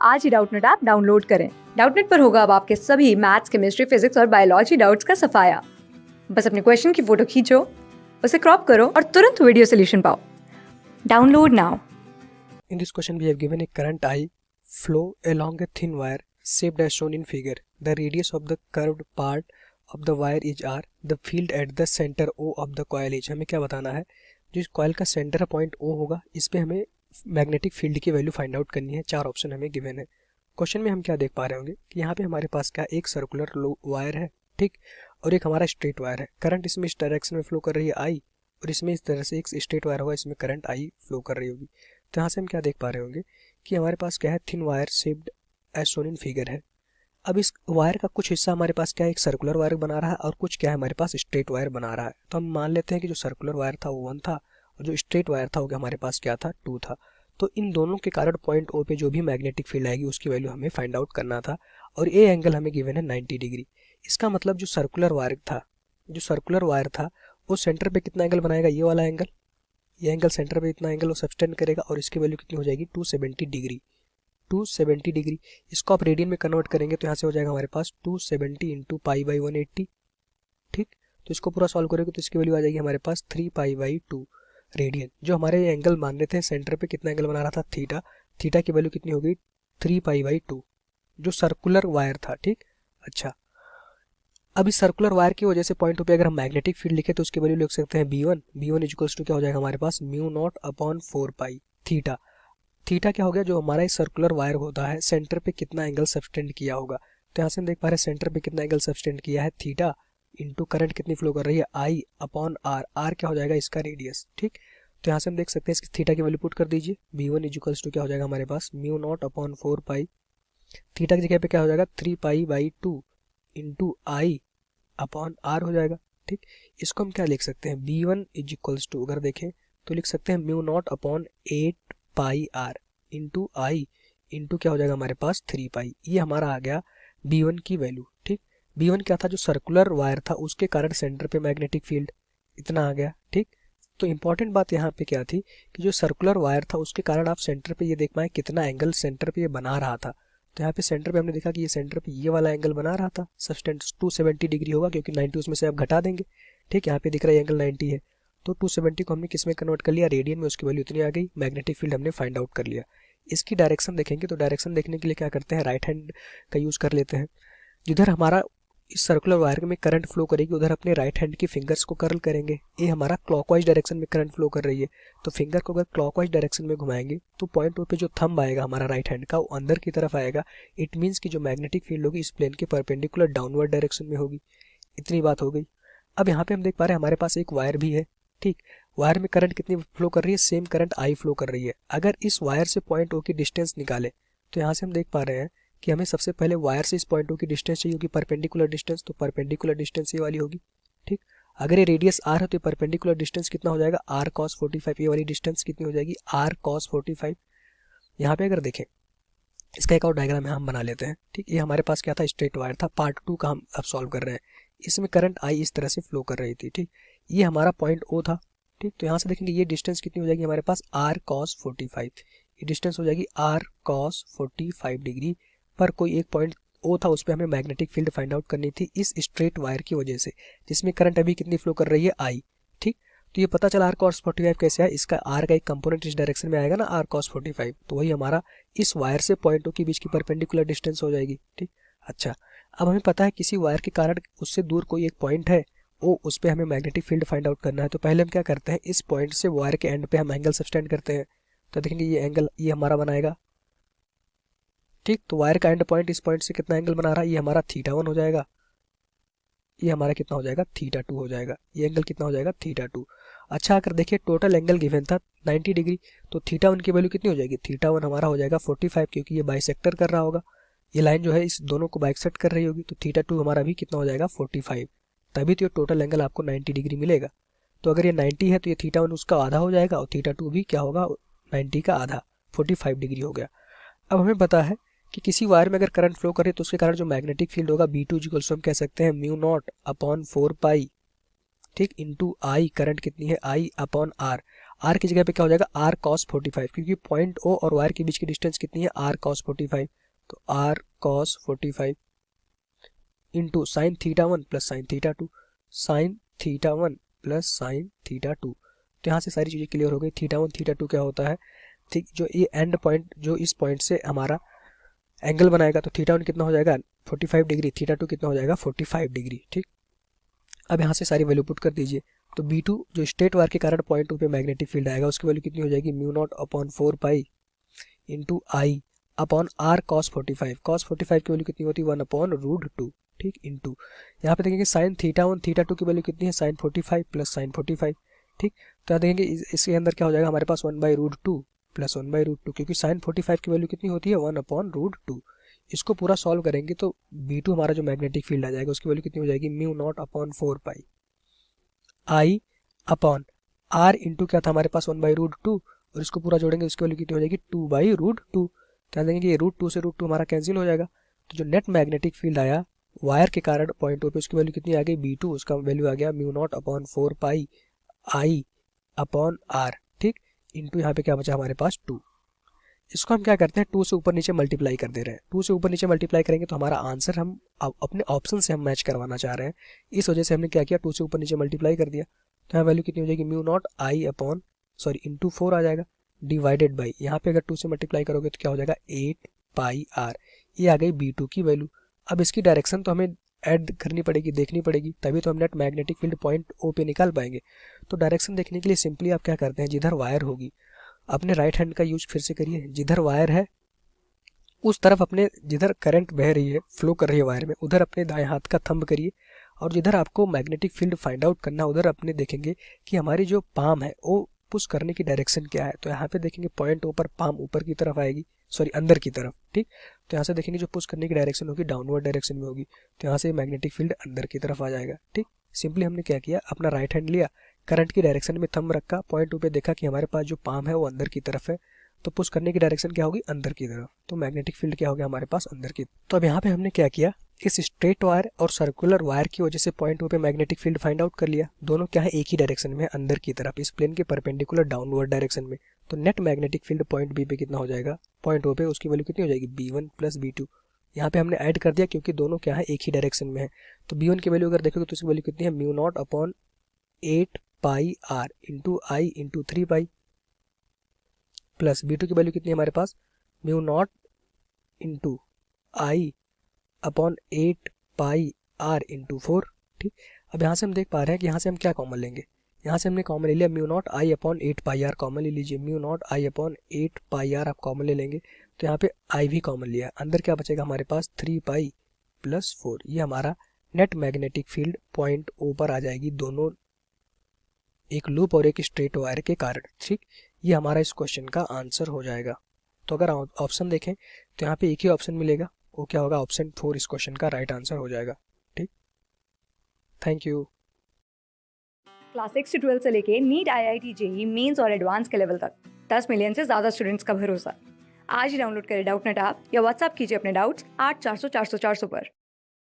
आज ही Doubtnut app download करें। Doubtnut पर होगा अब आपके सभी मैथ्स, केमिस्ट्री, फिजिक्स और बायोलॉजी डाउट्स का सफाया। बस अपने क्वेश्चन की फोटो खींचो, उसे क्रॉप करो और तुरंत वीडियो सोल्यूशन पाओ। Download now. In this question, we have given a current I flow along a thin wire shaped as shown in figure. The radius of the curved part of the wire is R. The field at the center O of the coil is. हमें क्या बताना है, जो coil का centre point O होगा, इस पे हमें मैग्नेटिक फील्ड की वैल्यू फाइंड आउट करनी है। चार ऑप्शन हमें गिवन है। क्वेश्चन में हम क्या देख पा रहे होंगे कि यहाँ पे हमारे पास क्या एक सर्कुलर वायर है, ठीक, और एक हमारा स्ट्रेट वायर है। करंट इसमें इस डायरेक्शन में फ्लो कर रही है आई, और इसमें इस तरह से एक स्ट्रेट वायर होगा, इसमें करंट आई फ्लो कर रही होगी। तो यहाँ से हम क्या देख पा रहे होंगे कि हमारे पास क्या है, thin wire shaped as shown in figure है। अब इस वायर का कुछ हिस्सा हमारे पास क्या है, एक सर्कुलर वायर बना रहा है, और कुछ क्या है हमारे पास स्ट्रेट वायर बना रहा है। तो हम मान लेते हैं कि जो सर्कुलर वायर था वो 1 था, और जो स्ट्रेट वायर था वो हमारे पास क्या था, 2 था। तो इन दोनों के कारण पॉइंट ओ पे जो भी मैग्नेटिक फील्ड आएगी उसकी वैल्यू हमें फाइंड आउट करना था, और ए एंगल हमें गिवन है 90 डिग्री। इसका मतलब जो सर्कुलर वायर था वो सेंटर पे कितना एंगल बनाएगा, ये वाला एंगल, ये एंगल सेंटर पे इतना एंगल वो सब्सटेंड करेगा, और इसकी वैल्यू कितनी हो जाएगी, 270 डिग्री। 270 डिग्री, इसको आप रेडियन में कन्वर्ट करेंगे तो यहाँ से हो जाएगा हमारे पास 270 इंटू पाई बाई 180, ठीक। तो इसको पूरा सॉल्व करेंगे तो इसकी वैल्यू आ जाएगी हमारे पास 3 पाई बाई 2 रेडियन। जो हमारे एंगल मान रहे थे सेंटर पे कितना एंगल बना रहा था, थीटा, थीटा की वैल्यू कितनी हो गई, 3 पाई बाई 2, जो सर्कुलर वायर था, ठीक। अच्छा, अब इस सर्कुलर वायर की वजह से पॉइंट पे अगर हम मैग्नेटिक फील्ड लिखे तो उसकी वैल्यू लिख सकते हैं b1 इक्वल्स टू क्या हो जाएगा हमारे पास, mu naught upon 4 pi theta. Theta क्या हो गया, जो हमारा सर्कुलर वायर होता है सेंटर पे कितना एंगल सब्सटेंड किया होगा। तो यहाँ से हम देख पा रहे हैं सेंटर पे कितना एंगल सब्सटेंड किया है, थीटा, इंटू करंट कितनी फ्लो कर रही है, आई अपॉन आर, आर क्या हो जाएगा, इसका रेडियस, ठीक। तो यहाँ से हम देख सकते हैं इसकी थीटा की वैल्यू पुट कर दीजिए, b1 इक्वल्स टू क्या हो जाएगा हमारे पास, mu naught upon 4 pi, theta की जगह पे क्या हो जाएगा, 3 pi by 2 into I upon R हो जाएगा, ठीक। इसको हम क्या लिख सकते हैं, b1 इक्वल्स टू अगर देखें तो लिख सकते हैं mu naught upon 8 pi R into I into क्या हो जाएगा हमारे पास 3 पाई। ये हमारा आ गया b1 की वैल्यू, ठीक। b1 क्या था, जो सर्कुलर वायर था उसके कारण सेंटर पे मैग्नेटिक फील्ड इतना आ गया, ठीक। तो इंपॉर्टेंट बात यहाँ पे क्या थी कि जो सर्कुलर वायर था उसके कारण आप सेंटर पे ये देख पाए कितना एंगल सेंटर पे ये बना रहा था। तो यहाँ पे सेंटर पे हमने देखा कि ये सेंटर पे ये वाला एंगल बना रहा था, सब्सटेंड 270 डिग्री होगा, क्योंकि 90 उसमें से आप घटा देंगे, ठीक। यहाँ पे दिख रहा है एंगल 90 है, तो 270 को हमने किस में कन्वर्ट कर लिया, रेडियन में, उसकी वैल्यू इतनी आ गई, मैग्नेटिक फील्ड हमने फाइंड आउट कर लिया। इसकी डायरेक्शन देखेंगे तो डायरेक्शन देखने के लिए क्या करते हैं, राइट हैंड का यूज़ कर लेते हैं। जिधर हमारा इस सर्कुलर वायर में करंट फ्लो करेगी उधर अपने राइट हैंड की फिंगर्स को कर्ल करेंगे। ये हमारा क्लॉकवाइज डायरेक्शन में करंट फ्लो कर रही है, तो फिंगर को अगर क्लॉकवाइज डायरेक्शन में घुमाएंगे तो पॉइंट पे जो थंब आएगा हमारा राइट हैंड का वो अंदर की तरफ आएगा। इट मीन्स कि जो मैग्नेटिक फील्ड होगी इस प्लेन के परपेंडिकुलर डाउनवर्ड डायरेक्शन में होगी। इतनी बात हो गई। अब यहाँ पे हम देख पा रहे हैं हमारे पास एक वायर भी है, ठीक। वायर में करंट कितनी फ्लो कर रही है, सेम करंट आई फ्लो कर रही है। अगर इस वायर से पॉइंट ओ की डिस्टेंस निकाले तो यहाँ से हम देख पा रहे हैं कि हमें सबसे पहले वायर से इस पॉइंट ओ की डिस्टेंस चाहिए होगी, परपेंडिकुलर डिस्टेंस, तो परपेंडिकुलर डिस्टेंस ये वाली होगी, ठीक। अगर ये रेडियस आर है तो परपेंडिकुलर डिस्टेंस कितना हो जाएगा, आर कॉस 45, ये वाली डिस्टेंस कितनी हो जाएगी, आर कॉस 45। यहाँ पे अगर देखें इसका एक और डायग्राम हम बना लेते हैं, ठीक। ये हमारे पास क्या था, स्ट्रेट वायर था, पार्ट 2 का हम अब सॉल्व कर रहे हैं। इसमें करंट आई इस तरह से फ्लो कर रही थी, ठीक। ये हमारा पॉइंट ओ था, ठीक। तो यहाँ से देखेंगे ये डिस्टेंस कितनी हो जाएगी हमारे पास, आर कॉस 45, ये डिस्टेंस हो जाएगी आर कॉस 45 डिग्री। पर कोई एक पॉइंट ओ था उस पर हमें मैग्नेटिक फील्ड फाइंड आउट करनी थी इस स्ट्रेट वायर की वजह से, जिसमें करंट अभी कितनी फ्लो कर रही है, आई, ठीक। तो ये पता चला आर कॉस 45 कैसे है, इसका आर का एक कंपोनेंट इस डायरेक्शन में आएगा ना, आर कॉस 45, तो वही हमारा इस वायर से पॉइंट ओ के बीच की परपेंडिकुलर डिस्टेंस हो जाएगी, ठीक। अच्छा, अब हमें पता है किसी वायर के कारण उससे दूर कोई एक पॉइंट है ओ, उस पर हमें मैग्नेटिक फील्ड फाइंड आउट करना है। तो पहले हम क्या करते हैं, इस पॉइंट से वायर के एंड पे हम एंगल सब्सटेंड करते हैं। तो देखेंगे ये एंगल ये हमारा बनाएगा, ठीक। तो वायर का एंड पॉइंट इस पॉइंट से कितना एंगल बना रहा है, ये हमारा θ1 हो जाएगा, ये हमारा कितना हो जाएगा, θ2 हो जाएगा, ये एंगल कितना हो जाएगा, θ2। अच्छा, अगर देखिए टोटल एंगल गिवन था 90 डिग्री, तो θ1 की वैल्यू कितनी हो जाएगी, θ1 हमारा हो जाएगा 45, क्योंकि ये बाइसेक्टर कर रहा होगा, ये लाइन जो है इस दोनों को बाइसेक्ट कर रही होगी, तो θ2 हमारा भी कितना हो जाएगा, 45, तभी तो ये टोटल एंगल आपको 90 डिग्री मिलेगा। तो अगर ये 90 है तो ये θ1 उसका आधा हो जाएगा, और θ2 भी क्या होगा, 90 का आधा, 45 डिग्री हो गया। अब हमें पता है कि किसी वायर में अगर करंट फ्लो करे तो उसके कारण जो मैग्नेटिक फील्ड होगा b2 इक्वल्स हम कह सकते हैं म्यू नॉट अपॉन 4 पाई, ठीक, इंटू आई, करंट कितनी है, आई अपॉन आर। आर की जगह पे क्या हो जाएगा आर कॉस 45, क्योंकि पॉइंट ओ और वायर के बीच की डिस्टेंस कितनी है आर कॉस 45, तो R cos 45 into sine theta 1 plus sine theta 2, sine theta 1 plus sine theta 2। तो यहाँ से सारी चीज़ें क्लियर हो गई। थीटा 1 थीटा 2 क्या होता है, ठीक, जो ये एंड पॉइंट जो इस पॉइंट से हमारा एंगल बनाएगा, तो थीटा 1 कितना हो जाएगा 45 डिग्री, थीटा 2 कितना हो जाएगा 45 डिग्री। ठीक, अब यहाँ से सारी वैल्यू पुट कर दीजिए। तो B2 जो स्ट्रेट वायर के कारण पॉइंट 2 पे मैग्नेटिक फील्ड आएगा, उसकी वैल्यू कितनी हो जाएगी mu naught upon 4 pi into I upon R cos 45। Cos 45 की वैल्यू कितनी होती है 1 अपॉन रूट 2। ठीक, इंटू यहाँ पे देखेंगे साइन थीटा 1 थीटा 2 की वैल्यू कितनी है साइन 45 प्लस साइन 45। ठीक, तो यहाँ देखेंगे इसके अंदर क्या हो जाएगा हमारे पास 1/√2 प्लस 1/√2, क्योंकि साइन 45 की वैल्यू कितनी होती है 1 अपॉन रूट 2। इसको पूरा सॉल्व करेंगे तो B2 हमारा जो मैग्नेटिक फील्ड आ जाएगा उसकी वैल्यू कितनी हो जाएगी mu naught upon 4 pi I upon R into क्या था हमारे पास 1/√2, और इसको पूरा जोड़ेंगे उसकी वैल्यू कितनी हो जाएगी 2/√2। ध्यान देंगे कि √2 से √2 हमारा कैंसिल हो जाएगा। तो जो नेट मैग्नेटिक फील्ड आया वायर के कारण पॉइंट ओ पे, उसकी वैल्यू कितनी आ गई B2, उसका वैल्यू आ गया mu naught upon 4 pi I upon R. ठीक, इंटू यहाँ पे क्या बचा हमारे पास 2। इसको हम क्या करते हैं 2 से ऊपर नीचे मल्टीप्लाई कर दे रहे हैं। 2 से ऊपर नीचे मल्टीप्लाई करेंगे तो हमारा आंसर हम अपने ऑप्शन से हम मैच करवाना चाह रहे हैं, इस वजह से हमने क्या किया 2 से ऊपर नीचे मल्टीप्लाई कर दिया। तो यहाँ वैल्यू कितनी हो जाएगी mu naught I upon into 4 आ जाएगा डिवाइडेड बाई, यहाँ पे अगर 2 से मल्टीप्लाई करोगे तो क्या हो जाएगा 8 पाई आर। ये आ गई B2 की वैल्यू। अब इसकी डायरेक्शन तो हमें ऐड करनी पड़ेगी, देखनी पड़ेगी, तभी तो हम net magnetic field point O पे निकाल पाएंगे। तो डायरेक्शन देखने के लिए सिंपली आप क्या करते हैं, जिधर वायर होगी अपने राइट हैंड का यूज फिर से करिए, जिधर वायर है उस तरफ अपने, जिधर करंट बह रही है फ्लो कर रही है वायर में, उधर अपने दाएं हाथ का थंब करिए, और जिधर आपको मैग्नेटिक फील्ड फाइंड आउट करना उधर अपने देखेंगे कि हमारी जो पाम है वो पुश करने की डायरेक्शन क्या है। तो यहाँ पे देखेंगे पॉइंट ऊपर, पाम ऊपर की तरफ आएगी, अंदर की तरफ। ठीक, तो यहाँ से देखेंगे जो पुश करने की डायरेक्शन होगी डाउनवर्ड डायरेक्शन में होगी, तो यहाँ से मैग्नेटिक फील्ड अंदर की तरफ आ जाएगा। ठीक, सिंपली हमने क्या किया, अपना राइट हैंड लिया, करंट की डायरेक्शन में थंब रखा, पॉइंट टू पे देखा कि हमारे पास जो पाम है वो अंदर की तरफ है, तो पुश करने की डायरेक्शन क्या होगी अंदर की तरफ, तो मैग्नेटिक फील्ड क्या हो गया हमारे पास अंदर की। तो अब यहाँ पे हमने क्या किया, इस स्ट्रेट वायर और सर्कुलर वायर की वजह से पॉइंट टू पे मैग्नेटिक फील्ड फाइंड आउट कर लिया। दोनों क्या है एक ही डायरेक्शन में, अंदर की तरफ, इस प्लेन के परपेंडिकुलर डाउनवर्ड डायरेक्शन में। तो net magnetic field point B पे कितना हो जाएगा, पॉइंट ओ पे उसकी वैल्यू कितनी हो जाएगी B1 प्लस B2। यहाँ पे हमने ऐड कर दिया क्योंकि दोनों क्या है एक ही डायरेक्शन में है। तो B1 की वैल्यू अगर देखोगे तो उसकी वैल्यू कितनी है mu naught upon 8 pi R into I into 3 pi, plus B2 की वैल्यू कितनी है हमारे पास mu naught into I upon 8 pi R into 4। ठीक, अब यहाँ से हम देख पा रहे हैं कि यहाँ से हम क्या कॉमन लेंगे, यहाँ से हमने कॉमन ले लिया mu naught I upon 8 pi R, common ले लीजिए mu naught I upon 8 pi R आप कॉमन ले लेंगे, तो यहाँ पे आई भी कॉमन लिया, अंदर क्या बचेगा हमारे पास 3 पाई प्लस 4। ये हमारा net magnetic field point O पर आ जाएगी, दोनों एक लूप और एक स्ट्रेट वायर के कारण। ठीक, ये हमारा इस क्वेश्चन का आंसर हो जाएगा। तो अगर ऑप्शन देखें तो यहाँ पे एक ही ऑप्शन मिलेगा, वो क्या होगा ऑप्शन 4 इस क्वेश्चन का राइट आंसर हो जाएगा। ठीक, थैंक यू। क्लास 6 से 12 से लेके नीट IIT JEE मेंस और एडवांस के लेवल तक 10 मिलियन से ज़्यादा स्टूडेंट्स का भरोसा। आज ही डाउनलोड करें डाउटनट ऐप या व्हाट्सएप कीजिए अपने डाउट्स 8400 400 400 पर।